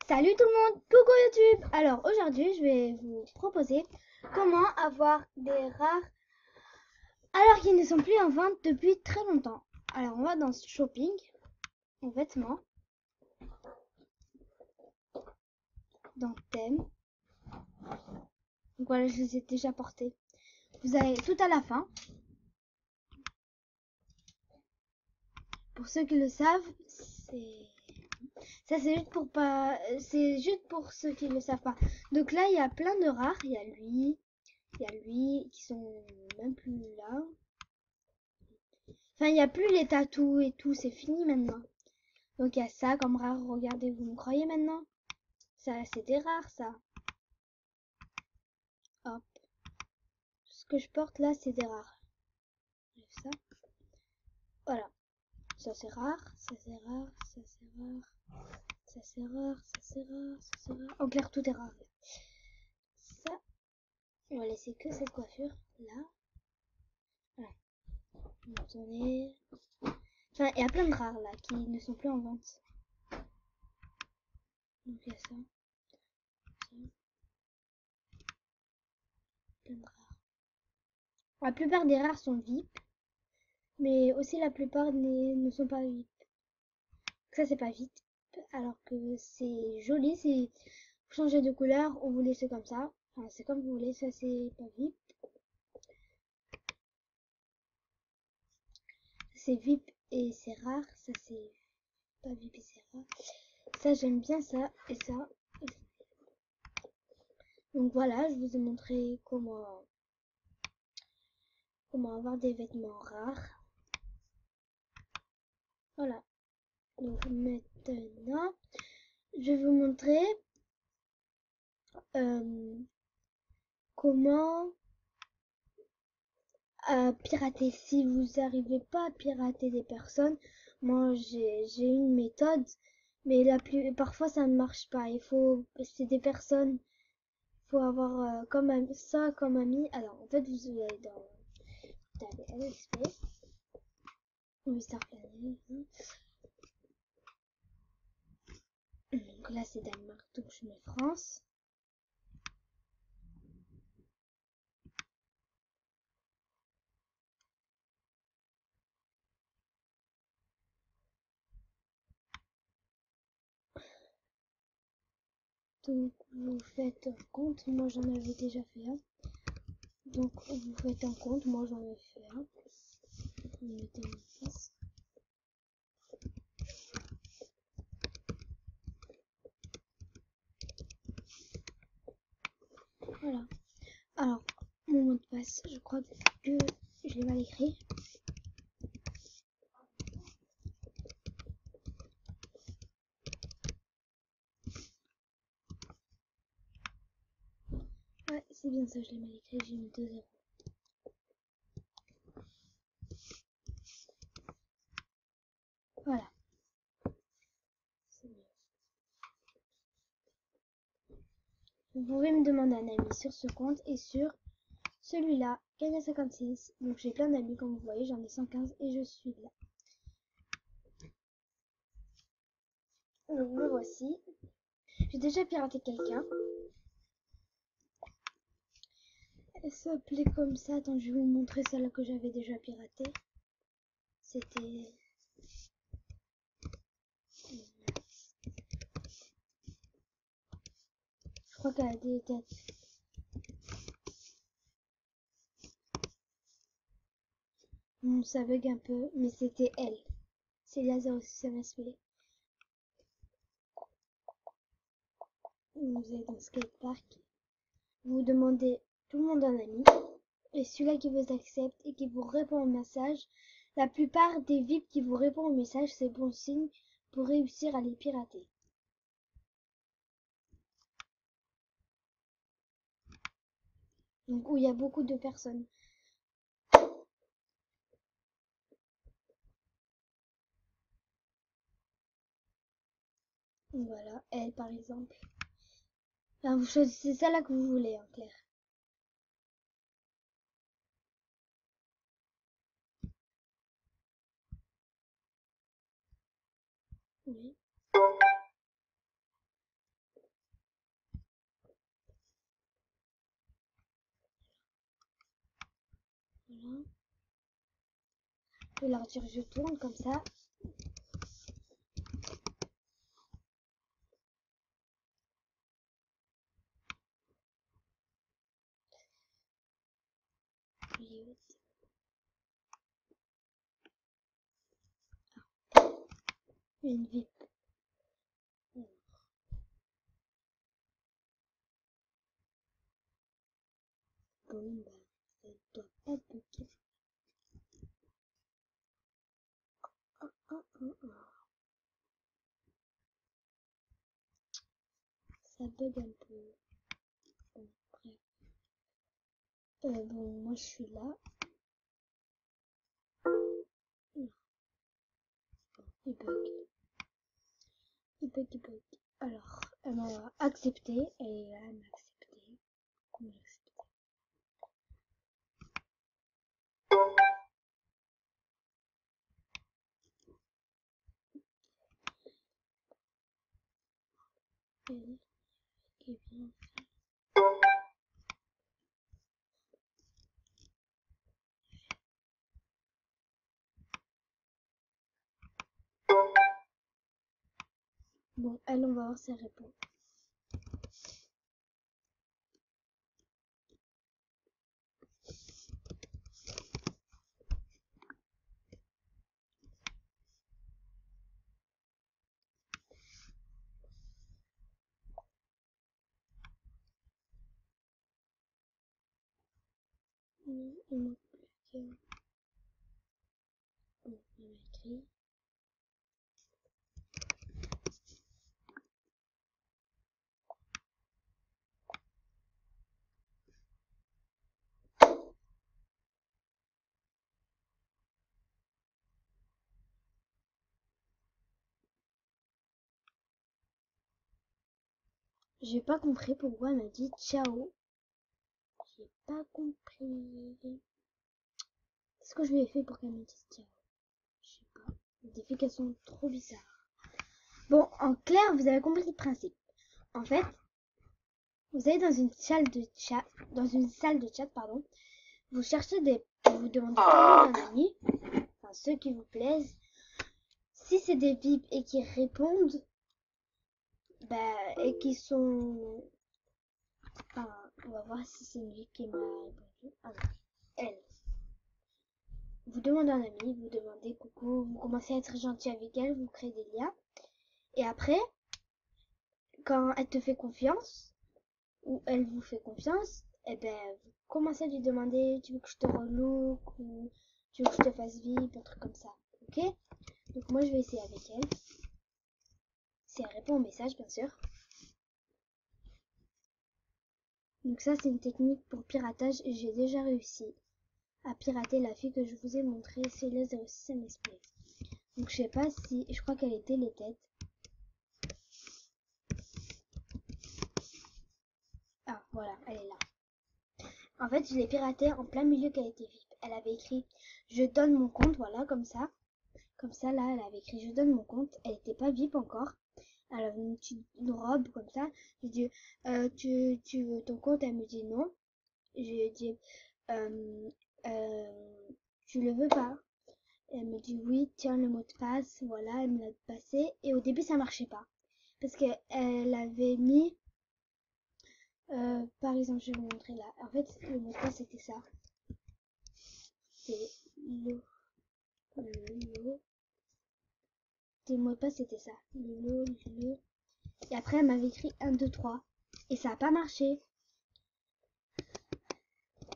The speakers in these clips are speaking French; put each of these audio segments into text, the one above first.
Salut tout le monde, coucou YouTube. Alors aujourd'hui je vais vous proposer comment avoir des rares alors qu'ils ne sont plus en vente depuis très longtemps. Alors on va dans shopping, en vêtements, dans thème. Donc voilà, je les ai déjà portés. Vous avez tout à la fin. Pour ceux qui le savent, c'est juste pour pas, c'est juste pour ceux qui ne le savent pas. Donc là il y a plein de rares, il y a lui qui sont même plus là. Enfin, il n'y a plus les tatous et tout, c'est fini maintenant. Donc il y a ça comme rare, regardez, vous me croyez maintenant? Ça, c'était rare ça. Hop. Ce que je porte là, c'est des rares. J'enlève ça. Voilà. Ça c'est rare, ça c'est rare, ça c'est rare, ça c'est rare, ça c'est rare, ça c'est rare. En clair, tout est rare. Ça, on va laisser que cette coiffure là. Voilà. On va tourner. Enfin, il y a plein de rares là qui ne sont plus en vente. Donc il y a ça. Plein de rares. La plupart des rares sont VIP, mais aussi la plupart ne sont pas VIP. Ça c'est pas VIP, alors que c'est joli, c'est vous changez de couleur ou vous laissez comme ça. Enfin, c'est comme vous voulez, ça c'est pas VIP. C'est VIP et c'est rare, ça c'est pas VIP et c'est rare. Ça j'aime bien ça et ça. Donc voilà, je vous ai montré comment avoir des vêtements rares. Voilà. Donc maintenant, je vais vous montrer comment pirater. Si vous n'arrivez pas à pirater des personnes, moi j'ai une méthode, mais parfois ça ne marche pas. C'est des personnes, il faut avoir ça comme ami. Alors en fait, vous allez dans LSP, ou Star Planet. Donc là c'est Danemark, donc je mets France. Donc vous faites un compte, moi j'en avais déjà fait un. Donc vous faites un compte, moi j'en ai fait un. Vous mettez une pièce. Voilà. Alors, mon mot de passe, je crois que je l'ai mal écrit. Ouais, c'est bien ça, je l'ai mal écrit, j'ai mis 2 0. Voilà, c'est mieux. Vous pouvez me demander un ami sur ce compte et sur celui-là, Kenya56. Donc j'ai plein d'amis, comme vous voyez, j'en ai 115 et je suis là. Donc me voici. J'ai déjà piraté quelqu'un. Elle s'appelait comme ça. Attends, je vais vous montrer celle que j'avais déjà piratée. C'était... Je crois qu'elle a des têtes. Bon, ça bug un peu, mais c'était elle. C'est Laser aussi, ça m'a spoilé. Vous êtes dans skatepark. Vous demandez tout le monde un ami. Et celui-là qui vous accepte et qui vous répond au message. La plupart des VIP qui vous répondent au message, c'est bon signe pour réussir à les pirater. Donc où il y a beaucoup de personnes. Voilà, elle par exemple. Enfin, vous choisissez celle-là que vous voulez en clair. Oui. Voilà. Je vais leur dire je tourne comme ça. Une VIP. Bon, bah, ça doit pas bloquer. Oh, oh, oh, oh. Ça bug un peu. Bon, bref. Bon, moi je suis là. Non. Bon, il bug. Il bug, il bug. Alors, elle m'a accepté et elle m'a accepté. Comment l'accepter? Elle est bien fait. Bon, elle, on va voir si elle répond. Non, il manque plus que... Bon, elle m'a écrit. J'ai pas compris pourquoi elle m'a dit ciao. J'ai pas compris. Qu'est-ce que je lui ai fait pour qu'elle me dise ciao? Je sais pas. Des filles qu'elles sont trop bizarres. Bon, en clair, vous avez compris le principe. En fait, vous allez dans une salle de chat, pardon. Vous cherchez vous demandez un ami, enfin ceux qui vous plaisent. Si c'est des VIP et qui répondent, bah, et qui sont, enfin, on va voir si c'est une VIP qui m'a répondu. Ah non, elle. Vous demandez un ami, vous demandez coucou, vous commencez à être gentil avec elle, vous créez des liens. Et après, quand elle te fait confiance, ou elle vous fait confiance, et ben vous commencez à lui demander tu veux que je te relook ou tu veux que je te fasse VIP, un truc comme ça. Ok? Donc moi je vais essayer avec elle. Si elle répond au message bien sûr. Donc ça c'est une technique pour piratage et j'ai déjà réussi à pirater la fille que je vous ai montré, c'est le 06 MSP. Donc je sais pas si, je crois qu'elle était les têtes. Ah voilà, elle est là. En fait, je l'ai piratée en plein milieu qu'elle était VIP. Elle avait écrit je donne mon compte, voilà, comme ça. Comme ça, là, elle avait écrit je donne mon compte. Elle n'était pas VIP encore. Elle avait une robe comme ça. Je dis tu veux ton compte? Elle me dit non. Je lui ai dit tu le veux pas? Elle me dit oui, tiens le mot de passe. Voilà, elle me l'a passé. Et au début, ça marchait pas. Parce qu'elle avait mis par exemple, je vais vous montrer là. En fait, le mot de passe c'était ça. C'est le mots de passe c'était ça. Le. Et après, elle m'avait écrit 1, 2, 3. Et ça n'a pas marché.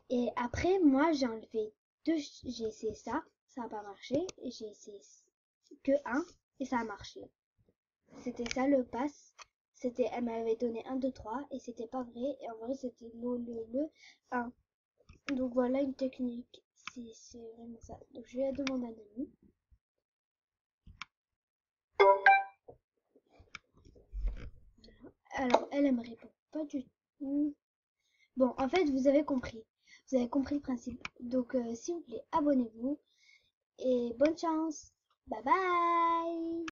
Et après, moi, j'ai enlevé deux. J'ai essayé ça. Ça n'a pas marché. Et j'ai essayé que 1. Et ça a marché. C'était ça le pass. Elle m'avait donné 1, 2, 3. Et c'était pas vrai. Et en vrai, c'était le 1. Donc voilà une technique. C'est vraiment ça. Donc je vais la demander à un ami. Alors, elle me répond pas du tout. Bon, en fait, vous avez compris. Vous avez compris le principe. Donc, s'il vous plaît, abonnez-vous. Et bonne chance. Bye bye.